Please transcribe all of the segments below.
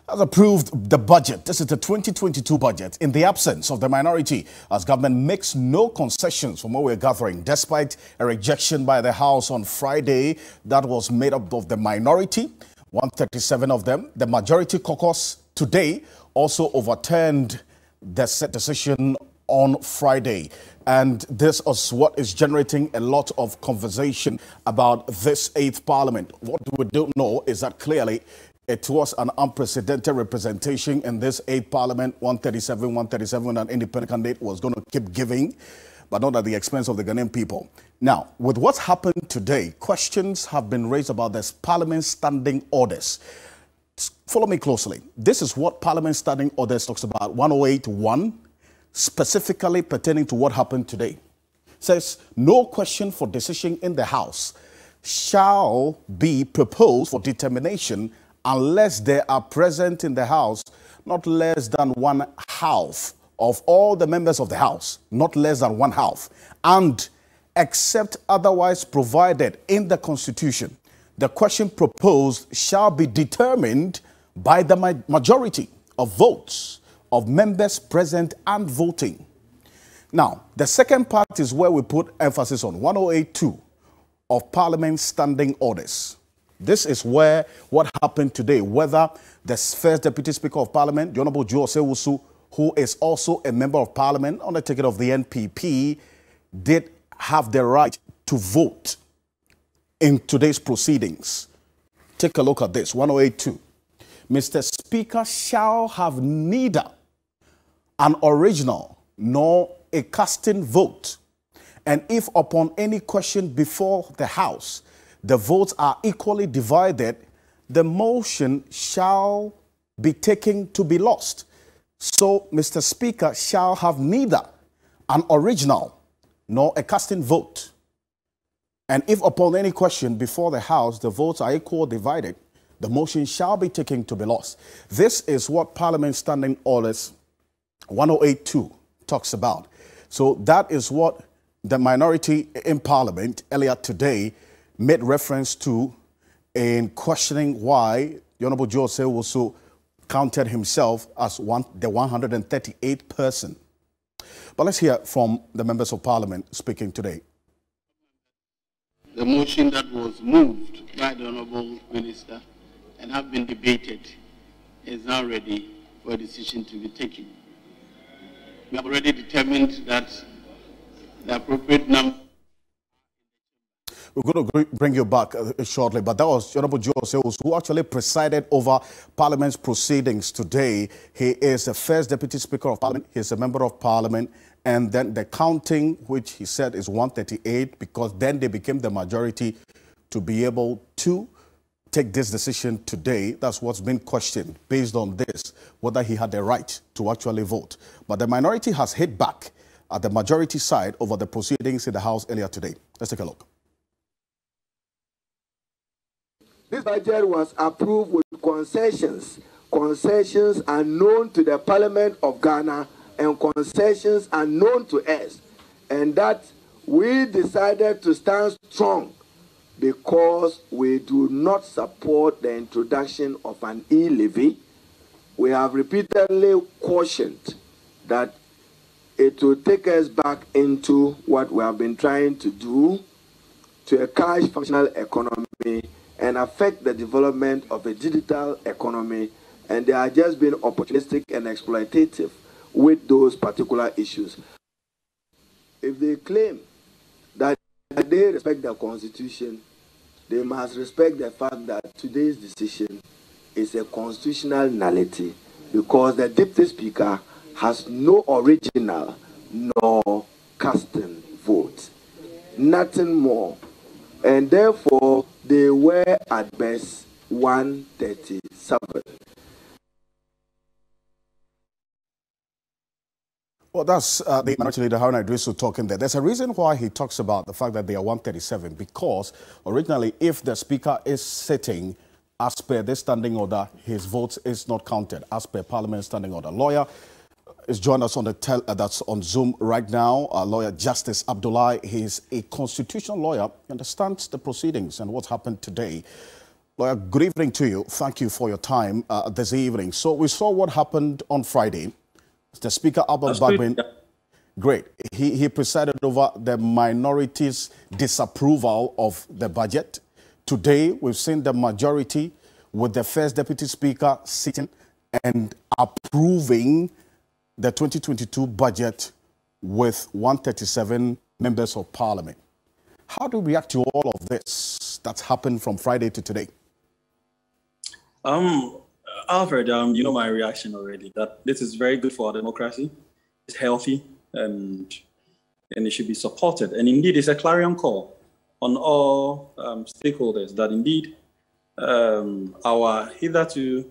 has approved the budget. This is the 2022 budget in the absence of the minority, as government makes no concessions from what we're gathering, despite a rejection by the House on Friday that was made up of the minority, 137 of them. The majority caucus today also overturned the set decision on Friday. And this is what is generating a lot of conversation about this 8th Parliament. What we don't know is that clearly it was an unprecedented representation in this 8th Parliament, 137, an independent candidate was going to keep giving, but not at the expense of the Ghanaian people. Now, with what's happened today, questions have been raised about this Parliament standing orders. Follow me closely. This is what Parliament standing orders talks about, 108.1, specifically pertaining to what happened today. It says, no question for decision in the House shall be proposed for determination unless there are present in the House not less than 1/2 of all the members of the House, not less than 1/2, and except otherwise provided in the Constitution, the question proposed shall be determined by the majority of votes of members present and voting. Now, the second part is where we put emphasis on 108.2 of Parliament standing orders. This is where what happened today, whether the first Deputy Speaker of Parliament, the Honorable Joe Osei-Owusu, who is also a member of Parliament on the ticket of the NPP, did have the right to vote in today's proceedings. Take a look at this, 108.2. Mr. Speaker shall have neither an original nor a casting vote, and if upon any question before the House, the votes are equally divided, the motion shall be taken to be lost. So, Mr. Speaker shall have neither an original nor a casting vote. And if upon any question before the House, the votes are equally divided, the motion shall be taken to be lost. This is what Parliament Standing Orders 108.2 talks about. So that is what the minority in Parliament earlier today made reference to in questioning why the Honorable Joe Osei-Owusu counted himself as the 138th person. But let's hear from the members of Parliament speaking today. The motion that was moved by the Honorable Minister and have been debated is now ready for a decision to be taken. We have already determined that the appropriate number. We're going to bring you back shortly, but that was Honorable Joe Osei-Owusu, who actually presided over Parliament's proceedings today. He is the first Deputy Speaker of Parliament. He's a member of Parliament. And then the counting, which he said is 138, because then they became the majority to be able to take this decision today. That's what's been questioned based on this, whether he had the right to actually vote. But the minority has hit back at the majority side over the proceedings in the House earlier today. Let's take a look. This budget was approved with concessions. Concessions are known to the Parliament of Ghana and concessions are known to us. And that we decided to stand strong because we do not support the introduction of an e-levy. We have repeatedly cautioned that it will take us back into what we have been trying to do to a cash functional economy and affect the development of a digital economy, and they are just being opportunistic and exploitative with those particular issues. If they claim that they respect the Constitution, they must respect the fact that today's decision is a constitutional nullity because the Deputy Speaker has no original nor casting vote, nothing more. And therefore, they were at best 137. Well, that's the minority leader, Haruna Iddrisu, talking there. There's a reason why he talks about the fact that they are 137, because originally, if the Speaker is sitting as per this standing order, his vote is not counted as per Parliament standing order. Lawyer is joining us on that's on Zoom right now. Lawyer Justice Abdullahi. He's a constitutional lawyer. He understands the proceedings and what's happened today. Lawyer, good evening to you. Thank you for your time this evening. So we saw what happened on Friday. The Speaker, Albert Bagbin, great. He presided over the minority's disapproval of the budget. Today, we've seen the majority with the First Deputy Speaker sitting and approving the 2022 budget with 137 members of parliament. How do we react to all of this that's happened from Friday to today? Alfred, you know my reaction already, that this is very good for our democracy. It's healthy and it should be supported. And indeed, it's a clarion call on all stakeholders that indeed our hitherto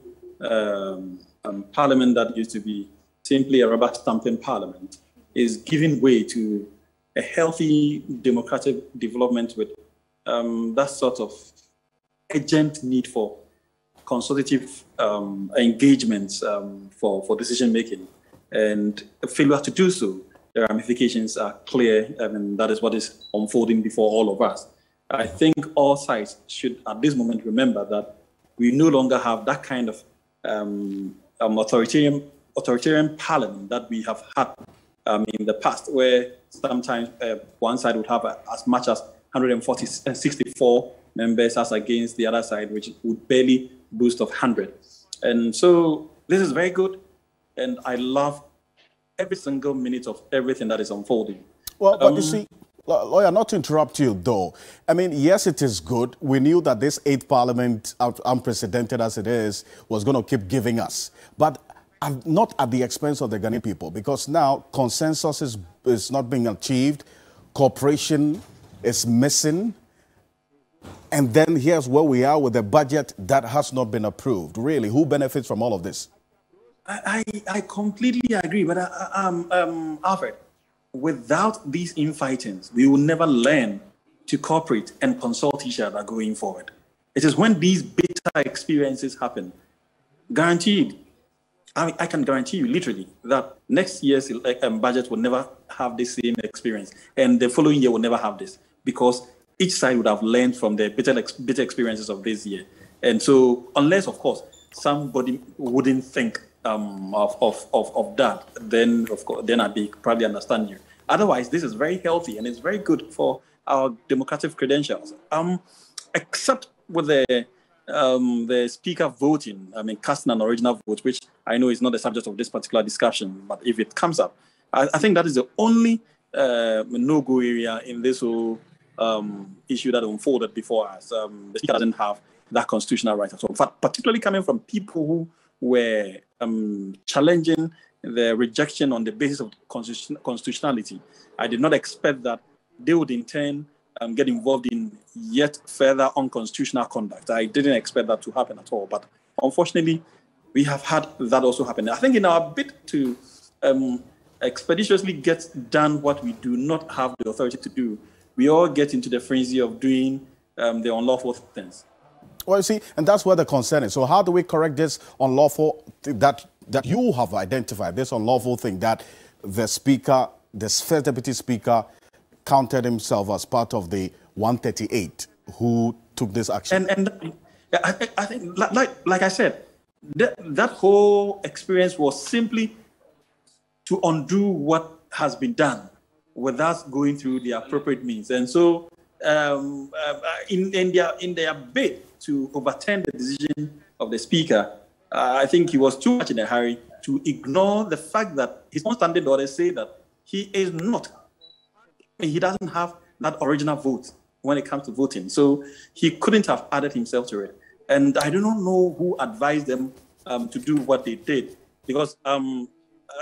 parliament that used to be simply a rubber stamping parliament is giving way to a healthy democratic development with that sort of urgent need for consultative engagements for decision making. And a failure to do so, the ramifications are clear, and that is what is unfolding before all of us. I think all sides should at this moment remember that we no longer have that kind of authoritarian parliament that we have had in the past, where sometimes one side would have as much as 164 members as against the other side, which would barely boost of 100. And so this is very good, and I love every single minute of everything that is unfolding. Well, but you see, Lawyer, not to interrupt you though, I mean, yes, it is good. We knew that this 8th parliament, unprecedented as it is, was going to keep giving us, but not at the expense of the Ghanaian people, because now consensus is not being achieved, cooperation is missing, and then here's where we are with a budget that has not been approved. Really, who benefits from all of this? I completely agree, but Alfred, without these infightings, we will never learn to cooperate and consult each other going forward. It is when these bitter experiences happen, guaranteed, I can guarantee you literally that next year's budget will never have the same experience, and the following year will never have this, because each side would have learned from the bitter experiences of this year. And so, unless, of course, somebody wouldn't think of that, then of course, then I'd probably understand you. Otherwise, this is very healthy and it's very good for our democratic credentials. Except with the speaker voting, I mean, casting an original vote, which I know is not the subject of this particular discussion, but if it comes up, I think that is the only no-go area in this whole issue that unfolded before us. The speaker doesn't have that constitutional right at all. In fact, particularly coming from people who were challenging the rejection on the basis of constitutionality, I did not expect that they would in turn get involved in yet further unconstitutional conduct. I didn't expect that to happen at all. But unfortunately, we have had that also happen. I think in our bid to expeditiously get done what we do not have the authority to do, we all get into the frenzy of doing the unlawful things. Well, you see, and that's where the concern is. So how do we correct this unlawful that you have identified, this unlawful thing that the speaker, the First Deputy Speaker, counted himself as part of the 138 who took this action? And I think, like I said, that whole experience was simply to undo what has been done without going through the appropriate means. And so in their bid to overturn the decision of the speaker, I think he was too much in a hurry to ignore the fact that his own standing orders say that he doesn't have that original vote when it comes to voting. So he couldn't have added himself to it. And I do not know who advised them to do what they did. Because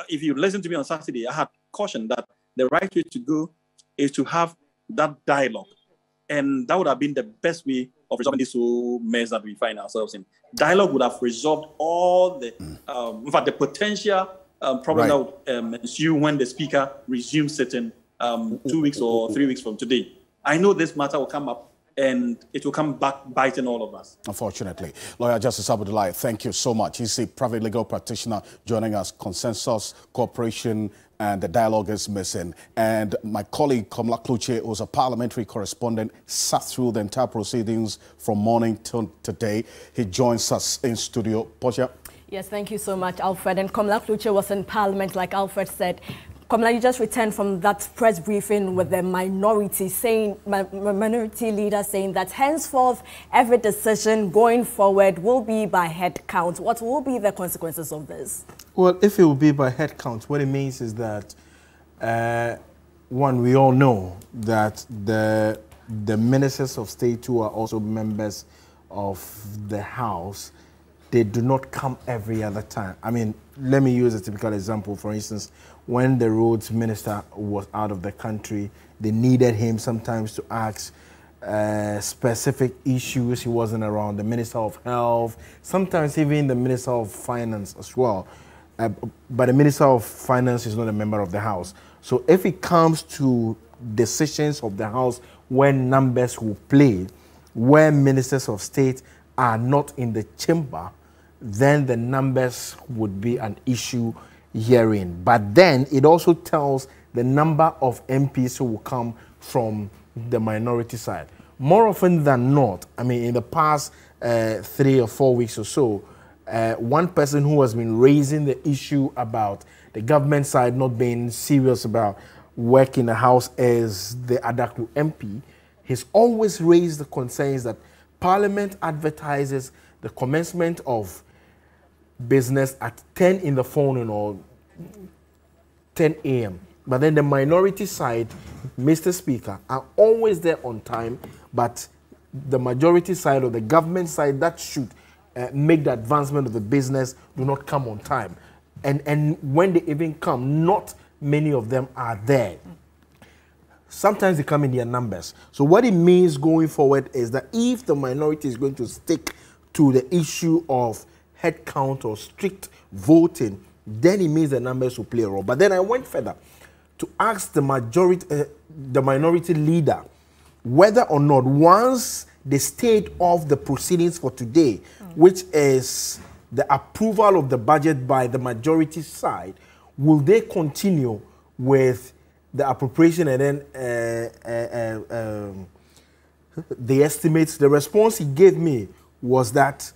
if you listen to me on Saturday, I had cautioned that the right way to go is to have that dialogue. And that would have been the best way of resolving this whole mess that we find ourselves in. Dialogue would have resolved all the, in fact, the potential problem that would ensue when the speaker resumes sitting 2 weeks or 3 weeks from today. I know this matter will come up and it will come back biting all of us. Unfortunately. Lawyer Justice Abdullahi, thank you so much. He's a private legal practitioner joining us. Consensus, cooperation, and the dialogue is missing. And my colleague, Komla Kluche, who's a parliamentary correspondent, sat through the entire proceedings from morning till today. He joins us in studio. Portia. Yes, thank you so much, Alfred. And Komla Kluche was in Parliament, like Alfred said. Komla, you just returned from that press briefing with the minority leader saying that henceforth every decision going forward will be by head count. What will be the consequences of this? Well, if it will be by head count, what it means is that, one, we all know that the ministers of state who are also members of the House, they do not come every other time. I mean, let me use a typical example. For instance, when the roads minister was out of the country, they needed him sometimes to ask specific issues. He wasn't around. The Minister of Health, sometimes even the Minister of Finance as well. But the Minister of Finance is not a member of the House. So if it comes to decisions of the House where numbers will play, where ministers of state are not in the chamber, then the numbers would be an issue herein. But then it also tells the number of MPs who will come from the minority side. More often than not, I mean, in the past 3 or 4 weeks or so, one person who has been raising the issue about the government side not being serious about work in the House is the Adaklu MP. He's always raised the concerns that Parliament advertises the commencement of business at 10 in the morning or 10 a.m. But then the minority side, Mr. Speaker, are always there on time, but the majority side or the government side that should make the advancement of the business do not come on time. And when they even come, not many of them are there. Sometimes they come in their numbers. So what it means going forward is that if the minority is going to stick to the issue of head count or strict voting, then it means the numbers will play a role. But then I went further to ask the minority leader whether or not once the state of the proceedings for today, which is the approval of the budget by the majority side, will they continue with the appropriation and then the estimates? The response he gave me was that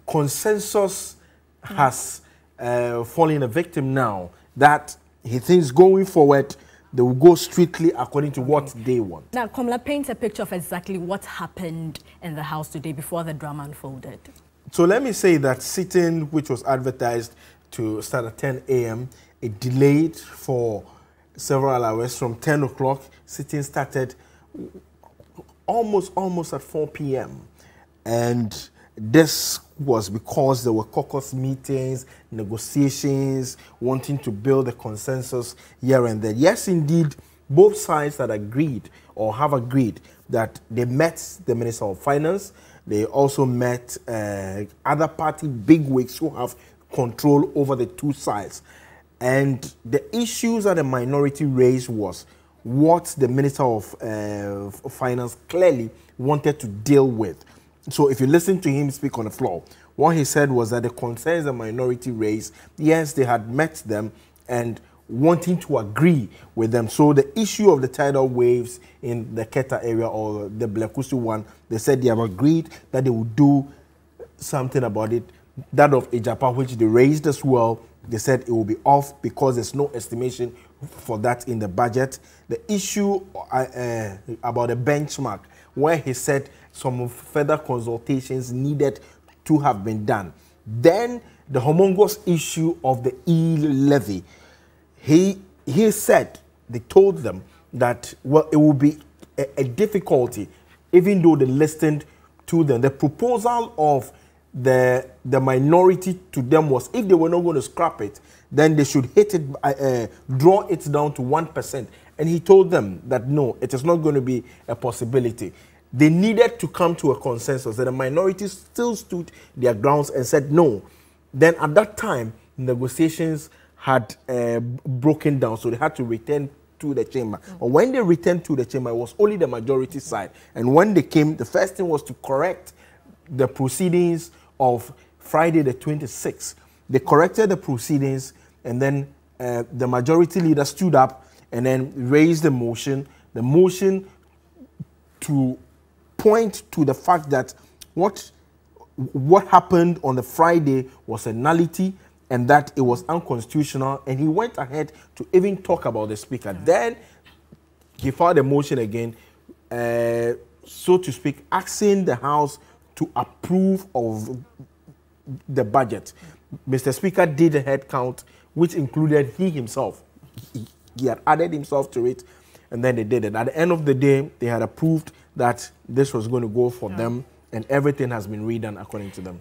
consensus has fallen a victim now, that he thinks going forward they will go strictly according to what they want. Now, Komla, paint a picture of exactly what happened in the House today before the drama unfolded. So let me say that sitting, which was advertised to start at 10 a.m., it delayed for several hours. From 10 o'clock, sitting started almost at 4 p.m. And this was because there were caucus meetings, negotiations, wanting to build a consensus here and there. Yes, indeed, both sides had agreed or have agreed that they met the Minister of Finance. They also met other party bigwigs who have control over the two sides. And the issues that the minority raised was what the Minister of Finance clearly wanted to deal with. So if you listen to him speak on the floor, what he said was that the concerns the minority raised, yes, they had met them and wanting to agree with them. So the issue of the tidal waves in the Keta area or the Blekusu one, they said they have agreed that they will do something about it. That of Ejapa, which they raised as well, they said it will be off because there's no estimation for that in the budget. The issue about the benchmark, where he said some further consultations needed to have been done. Then the humongous issue of the e-levy. He said, they told them that, well, it will be a difficulty, even though they listened to them. The proposal of the minority to them was, if they were not going to scrap it, then they should hit it, draw it down to 1%. And he told them that no, it is not going to be a possibility. They needed to come to a consensus, and the minority still stood their grounds and said no. Then at that time, negotiations had broken down, so they had to return to the chamber. But when they returned to the chamber, it was only the majority side. And when they came, the first thing was to correct the proceedings of Friday the 26th. They corrected the proceedings, and then the majority leader stood up and then raised the motion to point to the fact that what happened on the Friday was a nullity and that it was unconstitutional, and he went ahead to even talk about the speaker. Then he filed a motion again, so to speak, asking the House to approve of the budget. Mr. Speaker did a head count, which included he himself. He had added himself to it, and then they did it. At the end of the day, they had approved that this was going to go for them, and everything has been redone according to them.